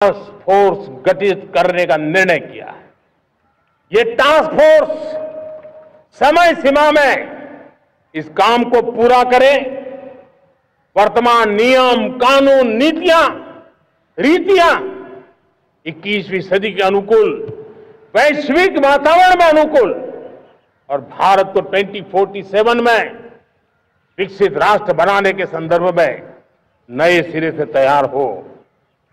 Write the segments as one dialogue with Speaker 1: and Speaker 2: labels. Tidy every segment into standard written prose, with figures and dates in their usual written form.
Speaker 1: Task force गठित करने का निर्णय किया है। ये टास्क फोर्स समय सीमा में इस काम को पूरा करे, वर्तमान नियम, कानून, नीतियां, रीतियां 21वीं सदी के अनुकूल, वैश्विक वातावरण में अनुकूल और भारत को 2047 में विकसित राष्ट्र बनाने के संदर्भ में नए सिरे से तैयार हो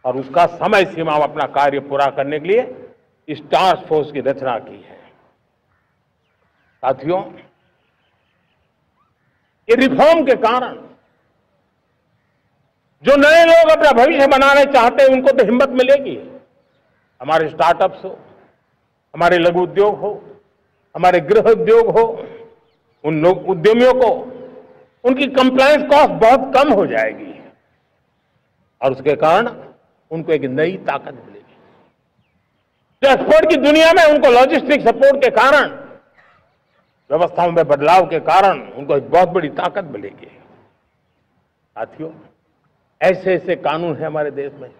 Speaker 1: और उसका समय सीमा में अपना कार्य पूरा करने के लिए इस टास्क फोर्स की रचना की है। साथियों, ये रिफॉर्म के कारण जो नए लोग अपना भविष्य बनाने चाहते हैं उनको तो हिम्मत मिलेगी। हमारे स्टार्टअप्स हो, हमारे लघु उद्योग हो, हमारे गृह उद्योग हो, उन लोग उद्यमियों को उनकी कंप्लायंस कॉस्ट बहुत कम हो जाएगी और उसके कारण उनको एक नई ताकत मिलेगी। तो एक्सपोर्ट की दुनिया में उनको लॉजिस्टिक सपोर्ट के कारण, व्यवस्थाओं में बदलाव के कारण उनको एक बहुत बड़ी ताकत मिलेगी। साथियों, ऐसे ऐसे कानून है हमारे देश में,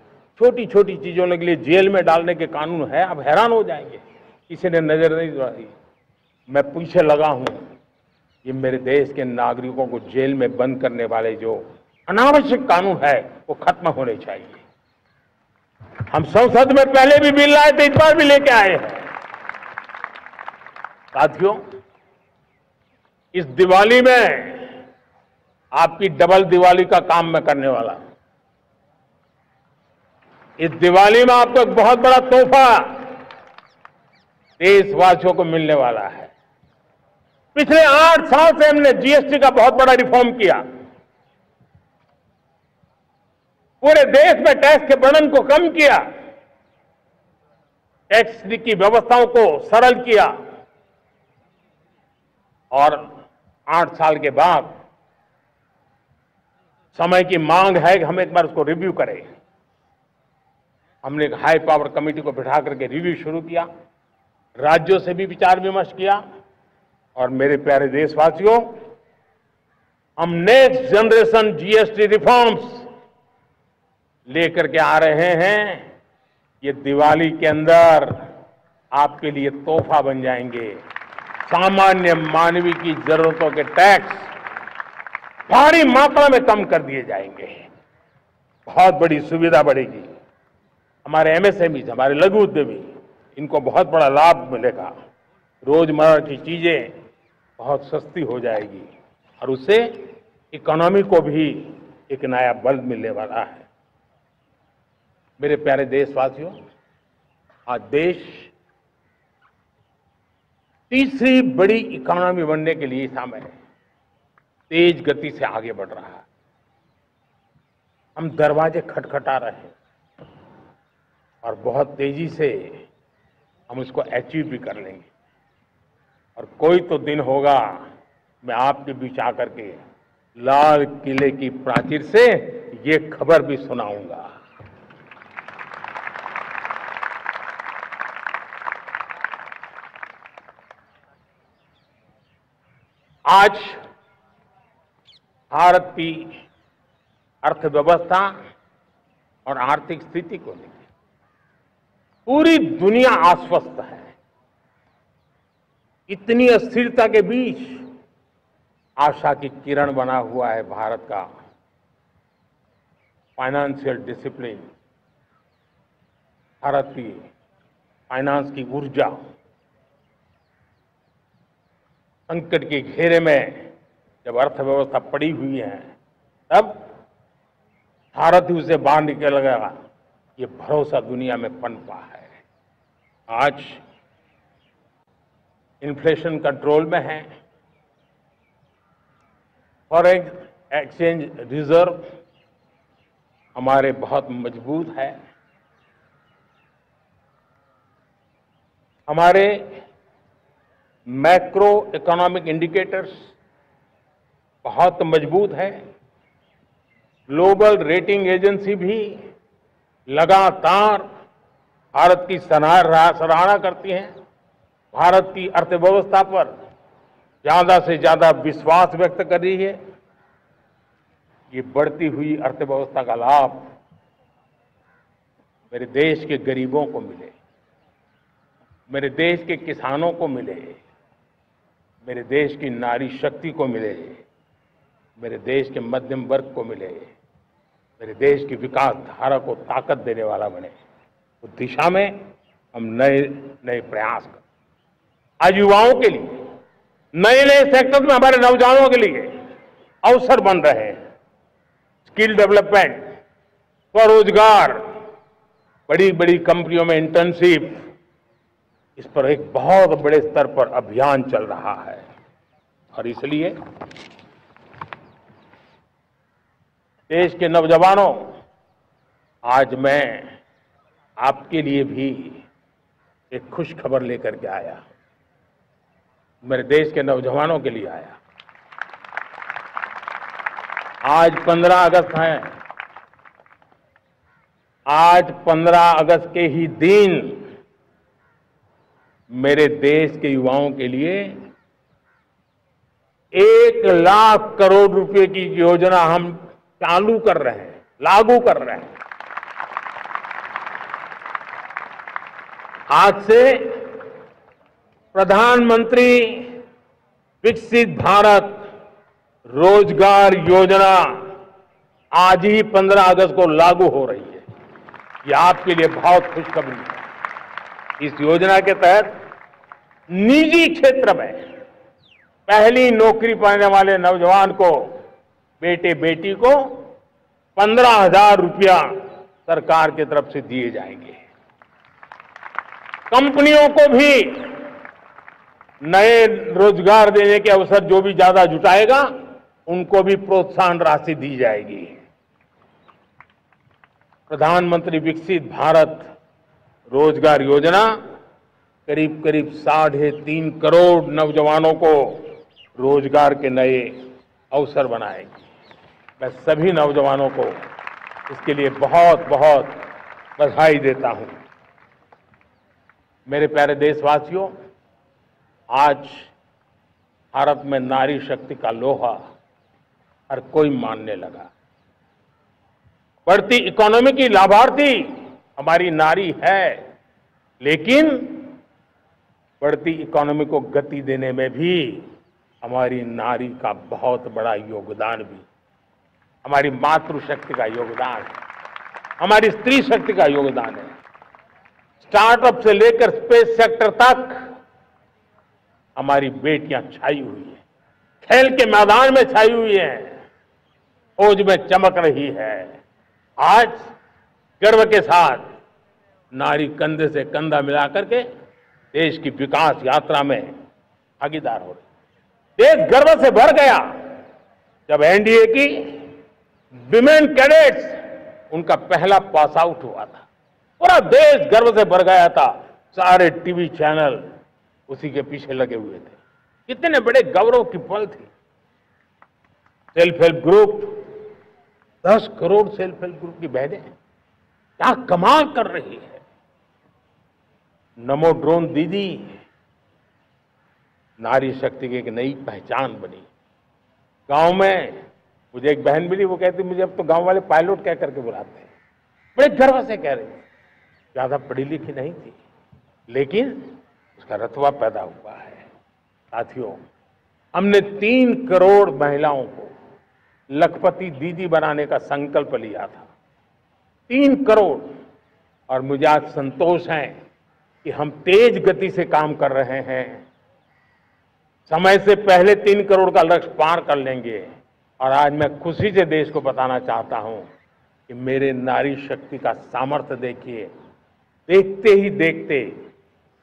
Speaker 1: छोटी छोटी चीजों के लिए जेल में डालने के कानून है। आप हैरान हो जाएंगे, किसी ने नजर नहीं डाली। मैं पीछे लगा हूं, ये मेरे देश के नागरिकों को जेल में बंद करने वाले जो अनावश्यक कानून है वो खत्म होने चाहिए। हम संसद में पहले भी बिल लाए थे, इस बार भी लेके आए हैं। साथियों, इस दिवाली में आपकी डबल दिवाली का काम मैं करने वाला हूं। इस दिवाली में आपको एक बहुत बड़ा तोहफा देशवासियों को मिलने वाला है। पिछले 8 साल से हमने जीएसटी का बहुत बड़ा रिफॉर्म किया, पूरे देश में टैक्स के बर्डन को कम किया, टैक्स की व्यवस्थाओं को सरल किया और 8 साल के बाद समय की मांग है कि हम एक बार उसको रिव्यू करें। हमने एक हाई पावर कमेटी को बिठा करके रिव्यू शुरू किया, राज्यों से भी विचार विमर्श किया और मेरे प्यारे देशवासियों, हम नेक्स्ट जनरेशन जीएसटी रिफॉर्म्स लेकर के आ रहे हैं। ये दिवाली के अंदर आपके लिए तोहफा बन जाएंगे। सामान्य मानवीय की जरूरतों के टैक्स भारी मात्रा में कम कर दिए जाएंगे, बहुत बड़ी सुविधा बढ़ेगी। हमारे एमएसएमई, हमारे लघु उद्यमी, इनको बहुत बड़ा लाभ मिलेगा। रोजमर्रा की चीजें बहुत सस्ती हो जाएगी और उससे इकोनॉमी को भी एक नया बल मिलने वाला है। मेरे प्यारे देशवासियों, आज देश तीसरी बड़ी इकोनॉमी बनने के लिए समय तेज गति से आगे बढ़ रहा है। हम दरवाजे खटखटा रहे हैं और बहुत तेजी से हम उसको अचीव भी कर लेंगे। और कोई तो दिन होगा मैं आपके बीच आकर के लाल किले की प्राचीर से ये खबर भी सुनाऊंगा। आज भारत की अर्थव्यवस्था और आर्थिक स्थिति को लेकर पूरी दुनिया आश्वस्त है। इतनी अस्थिरता के बीच आशा की किरण बना हुआ है भारत का फाइनेंशियल डिसिप्लिन, भारत की फाइनेंस की ऊर्जा। संकट के घेरे में जब अर्थव्यवस्था पड़ी हुई है, तब भारत ही उसे बाहर निकलेगा, ये भरोसा दुनिया में पनपा है। आज इन्फ्लेशन कंट्रोल में है, फॉरेन एक्सचेंज रिजर्व हमारे बहुत मजबूत है, हमारे मैक्रो इकोनॉमिक इंडिकेटर्स बहुत मजबूत है। ग्लोबल रेटिंग एजेंसी भी लगातार भारत की सराहना करती हैं, भारत की अर्थव्यवस्था पर ज्यादा से ज्यादा विश्वास व्यक्त कर रही है। ये बढ़ती हुई अर्थव्यवस्था का लाभ मेरे देश के गरीबों को मिले, मेरे देश के किसानों को मिले, मेरे देश की नारी शक्ति को मिले, मेरे देश के मध्यम वर्ग को मिले, मेरे देश की विकास धारा को ताकत देने वाला बने। उस दिशा में हम नए नए प्रयास करें। आज युवाओं के लिए नए नए सेक्टर में हमारे नौजवानों के लिए अवसर बन रहे हैं। स्किल डेवलपमेंट, स्वरोजगार, बड़ी बड़ी कंपनियों में इंटर्नशिप, इस पर एक बहुत बड़े स्तर पर अभियान चल रहा है। और इसलिए देश के नौजवानों, आज मैं आपके लिए भी एक खुश खबर लेकर के आया। मेरे देश के नौजवानों के लिए आया। आज 15 अगस्त है। आज 15 अगस्त के ही दिन मेरे देश के युवाओं के लिए 1 लाख करोड़ रुपए की योजना हम चालू कर रहे हैं, लागू कर रहे हैं। आज से प्रधानमंत्री विकसित भारत रोजगार योजना आज ही 15 अगस्त को लागू हो रही है। ये आपके लिए बहुत खुशखबरी है। इस योजना के तहत निजी क्षेत्र में पहली नौकरी पाने वाले नौजवान को, बेटे बेटी को 15,000 रुपया सरकार की तरफ से दिए जाएंगे। कंपनियों को भी नए रोजगार देने के अवसर जो भी ज्यादा जुटाएगा, उनको भी प्रोत्साहन राशि दी जाएगी। प्रधानमंत्री विकसित भारत रोजगार योजना करीब करीब 3.5 करोड़ नौजवानों को रोजगार के नए अवसर बनाएगी। मैं सभी नौजवानों को इसके लिए बहुत बहुत बधाई देता हूं। मेरे प्यारे देशवासियों, आज भारत में नारी शक्ति का लोहा हर कोई मानने लगा। बढ़ती इकोनॉमी की लाभार्थी हमारी नारी है, लेकिन बढ़ती इकोनॉमी को गति देने में भी हमारी नारी का बहुत बड़ा योगदान भी, हमारी मातृशक्ति का योगदान है, हमारी स्त्री शक्ति का योगदान है। स्टार्टअप से लेकर स्पेस सेक्टर तक हमारी बेटियां छाई हुई है, खेल के मैदान में छाई हुई है, फौज में चमक रही है। आज गर्व के साथ नारी कंधे से कंधा मिलाकर के देश की विकास यात्रा में भागीदार हो रही। देश गर्व से भर गया जब एनडीए की विमेन कैडेट्स उनका पहला पास आउट हुआ था। पूरा देश गर्व से भर गया था। सारे टीवी चैनल उसी के पीछे लगे हुए थे। कितने बड़े गौरव की पल थी। Self help group, 10 crore self help group की बहनें क्या कमाल कर रही है। नमो ड्रोन दीदी नारी शक्ति की एक नई पहचान बनी। गांव में मुझे एक बहन मिली, वो कहती मुझे अब तो गांव वाले पायलट कह करके बुलाते हैं। बड़े गर्व से कह रही, ज्यादा पढ़ी लिखी नहीं थी, लेकिन उसका रतबा पैदा हुआ है। साथियों, हमने 3 करोड़ महिलाओं को लखपति दीदी बनाने का संकल्प लिया था। 3 करोड़। और मुझे आज संतोष है कि हम तेज गति से काम कर रहे हैं। समय से पहले 3 करोड़ का लक्ष्य पार कर लेंगे। और आज मैं खुशी से देश को बताना चाहता हूं कि मेरे नारी शक्ति का सामर्थ्य देखिए। देखते ही देखते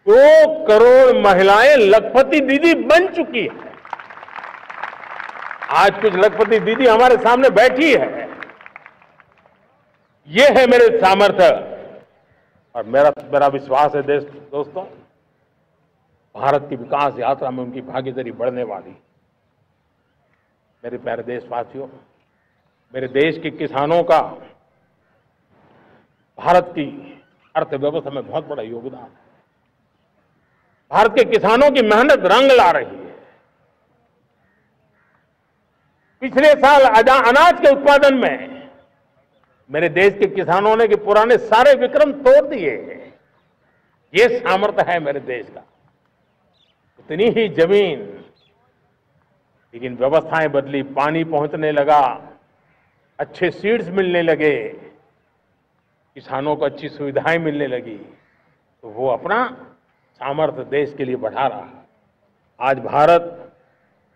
Speaker 1: 2 करोड़ महिलाएं लखपति दीदी बन चुकी है। आज कुछ लखपति दीदी हमारे सामने बैठी है। ये है मेरे सामर्थ्य। और मेरा विश्वास है दोस्तों, भारत की विकास यात्रा में उनकी भागीदारी बढ़ने वाली। मेरे प्यारे देशवासियों, मेरे देश के किसानों का भारत की अर्थव्यवस्था में बहुत बड़ा योगदान है। भारत के किसानों की मेहनत रंग ला रही है। पिछले साल अनाज के उत्पादन में मेरे देश के किसानों ने कि पुराने सारे विक्रम तोड़ दिए। ये सामर्थ्य है मेरे देश का। उतनी ही जमीन, लेकिन व्यवस्थाएं बदली, पानी पहुंचने लगा, अच्छे सीड्स मिलने लगे, किसानों को अच्छी सुविधाएं मिलने लगी, तो वो अपना सामर्थ्य देश के लिए बढ़ा रहा है। आज भारत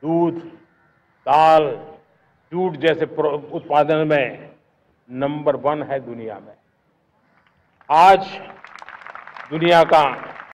Speaker 1: दूध, दाल, जूट जैसे उत्पादन में नंबर 1 है दुनिया में। आज दुनिया का